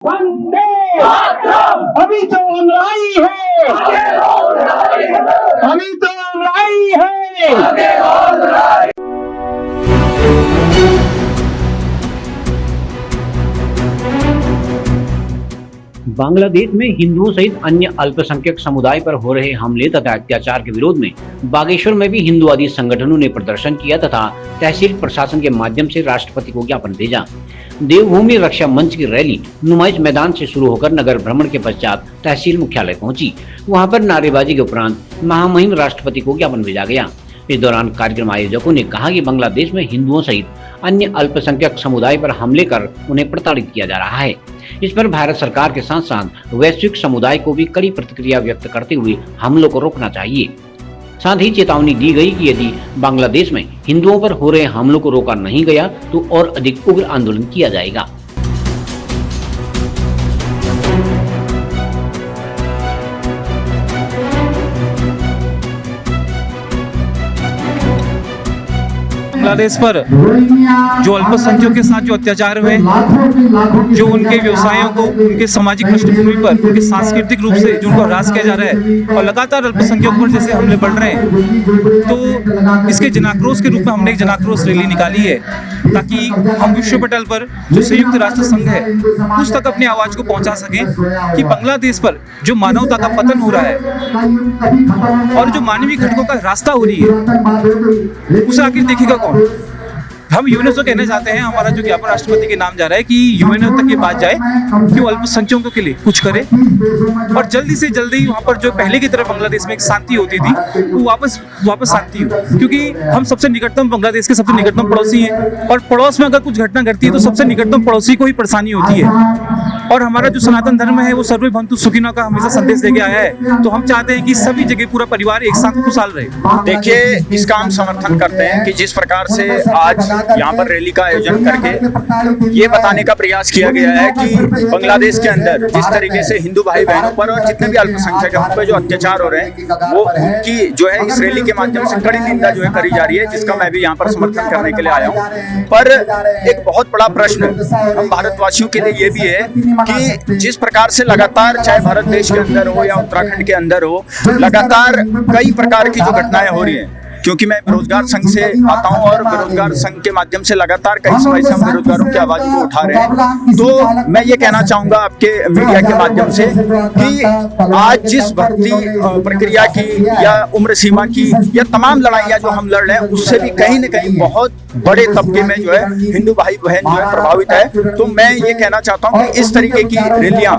वंदे अभी तो हम लाई है, अभी तो हम लाई है। बांग्लादेश में हिंदुओं सहित अन्य अल्पसंख्यक समुदाय पर हो रहे हमले तथा अत्याचार के विरोध में बागेश्वर में भी हिंदुवादी संगठनों ने प्रदर्शन किया तथा तहसील प्रशासन के माध्यम से राष्ट्रपति को ज्ञापन भेजा। देवभूमि रक्षा मंच की रैली नुमाइश मैदान से शुरू होकर नगर भ्रमण के पश्चात तहसील मुख्यालय पहुंची। वहां पर नारेबाजी के उपरांत महामहिम राष्ट्रपति को ज्ञापन भेजा गया। इस दौरान कार्यक्रम आयोजकों ने कहा कि बांग्लादेश में हिंदुओं सहित अन्य अल्पसंख्यक समुदाय पर हमले कर उन्हें प्रताड़ित किया जा रहा है। इस पर भारत सरकार के साथ साथ वैश्विक समुदाय को भी कड़ी प्रतिक्रिया व्यक्त करते हुए हमलों को रोकना चाहिए। साथ ही चेतावनी दी गई कि यदि बांग्लादेश में हिंदुओं पर हो रहे हमलों को रोका नहीं गया तो और अधिक उग्र आंदोलन किया जाएगा। बांग्लादेश पर जो अल्पसंख्यकों के साथ जो अत्याचार हुए, जो उनके व्यवसायों को, उनके सामाजिक पृष्ठभूमि पर, उनके सांस्कृतिक रूप से जो उनको ह्रास किया जा रहा है और लगातार अल्पसंख्यकों पर जैसे हमले बढ़ रहे हैं, तो इसके जनाक्रोश के रूप में हमने एक जनाक्रोश रैली निकाली है ताकि हम विश्व पटल पर जो संयुक्त राष्ट्र संघ है उस तक अपनी आवाज को पहुंचा सकें कि बांग्लादेश पर जो मानवता का पतन हो रहा है और जो मानवीय घटकों का रास्ता हो रही है उसे आखिर देखेगा कौन। हम यूएनओ कहना चाहते हैं, हमारा जो ज्ञापन राष्ट्रपति के नाम जा रहा है कि यूएनओ तक ये बात जाए कि वो अल्पसंख्यकों के लिए कुछ करे और जल्दी से जल्दी वहाँ पर जो पहले की तरह बांग्लादेश में एक शांति होती थी वो वापस शांति हो, क्योंकि हम सबसे निकटतम बांग्लादेश के सबसे निकटतम पड़ोसी हैं और पड़ोस में अगर कुछ घटना घटती है तो सबसे निकटतम पड़ोसी को ही परेशानी होती है। और हमारा जो सनातन धर्म है वो सर्वे भवन्तु सुखिनः का हमेशा संदेश देके आया है, तो हम चाहते हैं कि सभी जगह पूरा परिवार एक साथ खुशहाल रहे। देखिए, इसका हम समर्थन करते हैं कि जिस प्रकार से आज यहाँ पर रैली का आयोजन करके ये बताने का प्रयास किया गया है कि बांग्लादेश के अंदर जिस तरीके से हिंदू भाई बहनों पर और जितने भी अल्पसंख्यक हैं उन पर जो अत्याचार हो रहे हैं वो उनकी जो है इस रैली के माध्यम से कड़ी निंदा जो है करी जा रही है, जिसका मैं भी यहाँ पर समर्थन करने के लिए आया हूँ। पर एक बहुत बड़ा प्रश्न हम भारतवासियों के लिए ये भी है कि जिस प्रकार से लगातार चाहे भारत देश के अंदर हो या उत्तराखंड के अंदर हो, लगातार कई प्रकार की जो घटनाएं हो रही हैं, क्योंकि मैं बेरोजगार संघ से आता हूं और बेरोजगार संघ के माध्यम से लगातार कई समय से हम बेरोजगारों की आवाज को उठा रहे हैं, तो मैं ये कहना चाहूंगा आपके मीडिया के माध्यम से कि आज जिस भर्ती प्रक्रिया की या उम्र सीमा की या तमाम लड़ाइयां जो हम लड़ रहे हैं उससे भी कहीं न कहीं बहुत बड़े तबके में जो है हिंदू भाई बहन जो है प्रभावित है। तो मैं ये कहना चाहता हूँ कि इस तरीके की रैलियां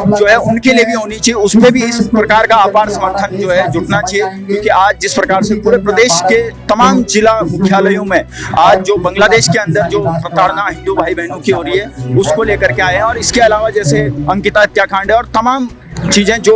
जो है उनके लिए भी होनी चाहिए, उसमें भी इस प्रकार का अपार समर्थन जो है जुटना चाहिए, क्योंकि आज जिस प्रकार से पूरे प्रदेश के तमाम जिला मुख्यालयों में आज जो बांग्लादेश के अंदर जो प्रताड़ना हिंदू भाई बहनों की हो रही है उसको लेकर के आए हैं। और इसके अलावा जैसे अंकिता हत्याकांड है और तमाम चीजें जो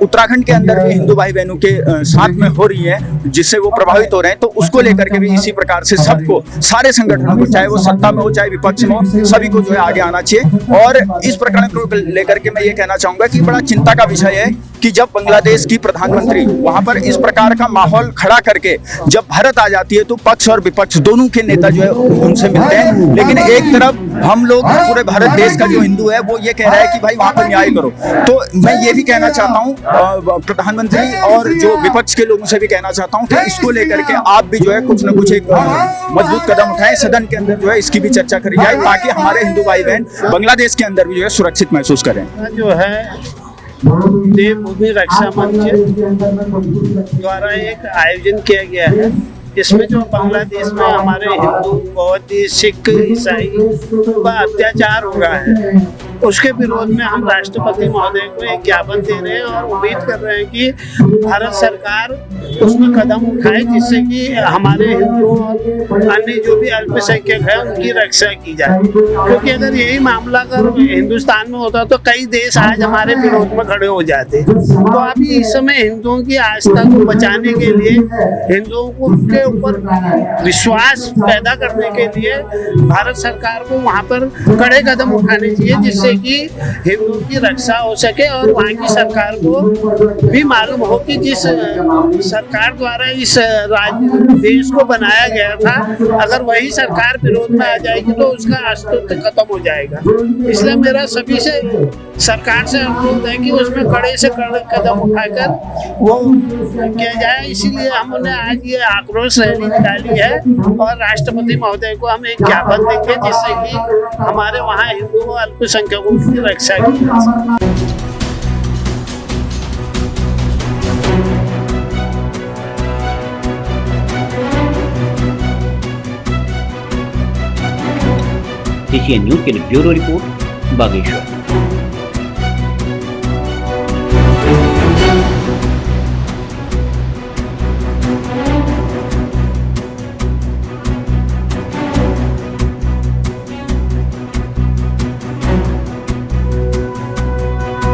उत्तराखंड के अंदर भी हिंदू भाई बहनों के साथ में हो रही है जिससे वो प्रभावित हो रहे हैं, तो उसको लेकर के भी इसी प्रकार से सबको, सारे संगठनों को, चाहे वो सत्ता में हो चाहे विपक्ष में हो, सभी को जो है आगे आना चाहिए। और इस प्रकरण को लेकर के मैं ये कहना चाहूंगा कि बड़ा चिंता का विषय है कि जब बांग्लादेश की प्रधानमंत्री वहां पर इस प्रकार का माहौल खड़ा करके जब भारत आ जाती है तो पक्ष और विपक्ष दोनों के नेता जो है उनसे मिलते हैं, लेकिन एक तरफ हम लोग पूरे भारत देश का जो हिंदू है वो ये कह रहा है कि भाई वहां पर न्याय करो। तो मैं ये भी कहना चाहता हूँ प्रधानमंत्री और जो विपक्ष के लोगों से भी कहना चाहता हूँ कि इसको लेकर के आप भी जो है कुछ न कुछ एक मजबूत कदम उठाएं, सदन के अंदर जो है इसकी भी चर्चा करी जाए ताकि हमारे हिंदू भाई बहन बांग्लादेश के अंदर भी जो है सुरक्षित महसूस करें। जो है देवभूमि रक्षा मंच द्वारा एक आयोजन किया गया है, इसमें जो बांग्लादेश में हमारे हिंदू, बौद्ध, सिख, ईसाई का अत्याचार हो रहा है उसके विरोध में हम राष्ट्रपति महोदय को एक ज्ञापन दे रहे हैं और उम्मीद कर रहे हैं कि भारत सरकार उसमें कदम उठाए जिससे कि हमारे हिंदुओं और अन्य जो भी अल्पसंख्यक है उनकी रक्षा की जाए, क्योंकि अगर यही मामला अगर हिंदुस्तान में होता तो कई देश आज हमारे विरोध में खड़े हो जाते। तो अभी इस समय हिंदुओं की आस्था को बचाने के लिए, हिंदुओं को के के ऊपर विश्वास पैदा करने के लिए भारत सरकार को वहाँ पर कड़े कदम उठाने चाहिए, जिससे कि हिंदुओं की रक्षा हो सके और वहाँ की सरकार को भी मालूम हो कि जिस सरकार द्वारा इस राज्य देश को बनाया गया था, अगर वही सरकार विरोध में आ जाएगी तो उसका अस्तित्व खत्म हो जाएगा। इसलिए मेरा सभी से सरकार से अनुरोध है कि उसमें कड़े से कड़े कदम उठाकर वो किया जाए। इसीलिए हमने आज ये आक्रोश रैली निकाली है और राष्ट्रपति महोदय को हम एक ज्ञापन देंगे, जिससे कि हमारे वहाँ हिंदू अल्पसंख्यकों की रक्षा की जा सके। एशियन न्यूज के लिए ब्यूरो रिपोर्ट बागेश्वर।